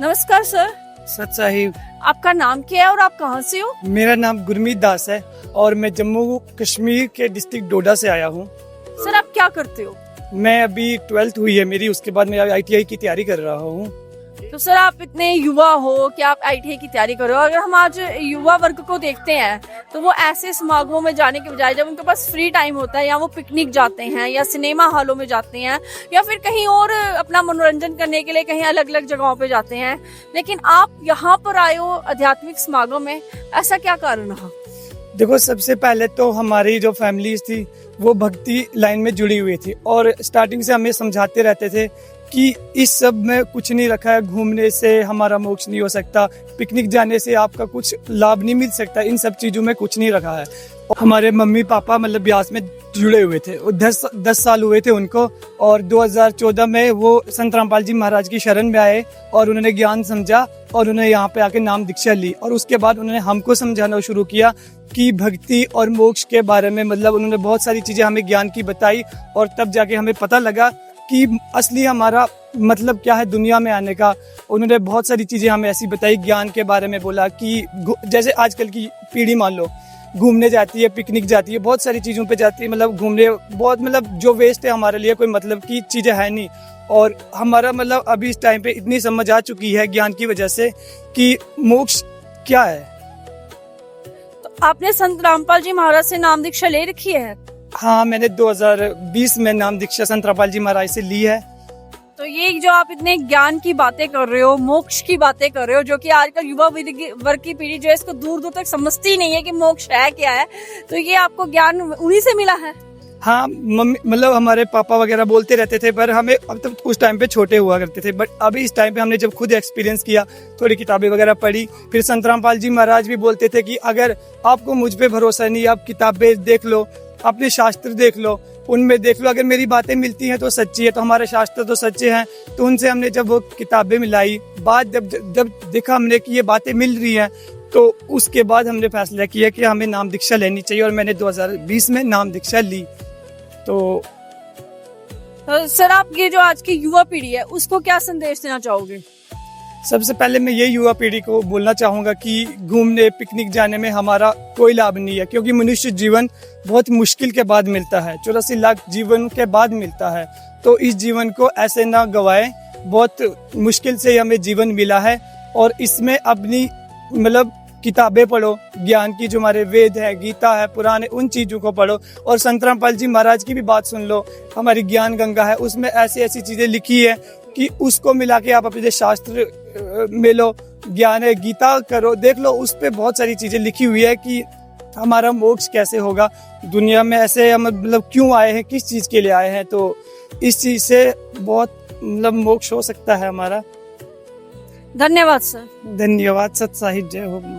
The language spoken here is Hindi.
नमस्कार सर। सच साहिब। आपका नाम क्या है और आप कहाँ से हो? मेरा नाम गुरमीत दास है और मैं जम्मू कश्मीर के डिस्ट्रिक्ट डोडा से आया हूँ। सर आप क्या करते हो? मैं अभी 12th हुई है मेरी, उसके बाद मैं ITI की तैयारी कर रहा हूँ। तो सर आप इतने युवा हो कि आप ITI की तैयारी कर रहे हो। अगर हम आज युवा वर्ग को देखते हैं तो वो ऐसे समागमों में जाने के बजाय जब उनके पास फ्री टाइम होता है या वो पिकनिक जाते हैं या सिनेमा हॉलों में जाते हैं या फिर कहीं और अपना मनोरंजन करने के लिए कहीं अलग अलग जगहों पे जाते हैं, लेकिन आप यहाँ पर आए हो आध्यात्मिक समागम में, ऐसा क्या कारण रहा? देखो, सबसे पहले तो हमारी जो फैमिलीज थी वो भक्ति लाइन में जुड़ी हुई थी और स्टार्टिंग से हमें समझाते रहते थे कि इस सब में कुछ नहीं रखा है, घूमने से हमारा मोक्ष नहीं हो सकता, पिकनिक जाने से आपका कुछ लाभ नहीं मिल सकता, इन सब चीज़ों में कुछ नहीं रखा है। हमारे मम्मी पापा मतलब ब्यास में जुड़े हुए थे, 10 साल हुए थे उनको, और 2014 में वो संत रामपाल जी महाराज की शरण में आए और उन्होंने ज्ञान समझा और उन्होंने यहाँ पे आके नाम दीक्षा ली। और उसके बाद उन्होंने हमको समझाना शुरू किया कि भक्ति और मोक्ष के बारे में, मतलब उन्होंने बहुत सारी चीज़ें हमें ज्ञान की बताई और तब जाके हमें पता लगा कि असली हमारा मतलब क्या है दुनिया में आने का। उन्होंने बहुत सारी चीज़ें हमें ऐसी बताई, ज्ञान के बारे में बोला कि जैसे आजकल की पीढ़ी मान लो घूमने जाती है, पिकनिक जाती है, बहुत सारी चीज़ों पे जाती है, मतलब घूमने बहुत, मतलब जो वेस्ट है हमारे लिए कोई मतलब की चीज़ें है नहीं। और हमारा मतलब अभी इस टाइम पे इतनी समझ आ चुकी है ज्ञान की वजह से कि मोक्ष क्या है। तो आपने संत रामपाल जी महाराज से नाम दीक्षा ले रखी है? हाँ, मैंने 2020 में नाम दीक्षा संत रामपाल जी महाराज से ली है। तो ये जो आप इतने ज्ञान की बातें कर रहे हो, मोक्ष की बातें कर रहे हो, जो कि आजकल युवा वर्ग की पीढ़ी जो है इसको दूर दूर तक समझती ही नहीं है कि मोक्ष है क्या है, तो ये आपको ज्ञान उन्हीं से मिला है? हाँ, मम्मी मतलब हमारे पापा वगैरह बोलते रहते थे, पर हमें अब तक उस टाइम पे छोटे हुआ करते थे, बट अभी इस टाइम पे हमने जब खुद एक्सपीरियंस किया, थोड़ी किताबें वगैरह पढ़ी, फिर संत रामपाल जी महाराज भी बोलते थे कि अगर आपको मुझ पे भरोसा नहीं, आप किताबें देख लो, अपने शास्त्र देख लो, उनमें देख लो, अगर मेरी बातें मिलती हैं तो सच्ची है, तो हमारे शास्त्र तो सच्चे हैं। तो उनसे हमने जब वो किताबें मिलाई, बाद जब देखा हमने कि ये बातें मिल रही हैं, तो उसके बाद हमने फैसला किया कि हमें नाम दीक्षा लेनी चाहिए और मैंने 2020 में नाम दीक्षा ली। तो सर आप ये जो आज की युवा पीढ़ी है उसको क्या संदेश देना चाहोगे? सबसे पहले मैं ये युवा पीढ़ी को बोलना चाहूँगा कि घूमने पिकनिक जाने में हमारा कोई लाभ नहीं है, क्योंकि मनुष्य जीवन बहुत मुश्किल के बाद मिलता है, 84 लाख जीवन के बाद मिलता है। तो इस जीवन को ऐसे ना गवाएं, बहुत मुश्किल से हमें जीवन मिला है और इसमें अपनी मतलब किताबें पढ़ो, ज्ञान की जो हमारे वेद है, गीता है, पुराण है, उन चीज़ों को पढ़ो और संत रामपाल जी महाराज की भी बात सुन लो। हमारी ज्ञान गंगा है, उसमें ऐसी ऐसी चीज़ें लिखी है कि उसको मिला के आप अपने शास्त्र में लो, ज्ञान है, गीता करो, देख लो, उस पर बहुत सारी चीज़ें लिखी हुई है कि हमारा मोक्ष कैसे होगा, दुनिया में ऐसे हम मतलब क्यों आए हैं, किस चीज़ के लिए आए हैं। तो इस चीज़ से बहुत मतलब मोक्ष हो सकता है हमारा। धन्यवाद सर। धन्यवाद। सत साहिब, जय हो।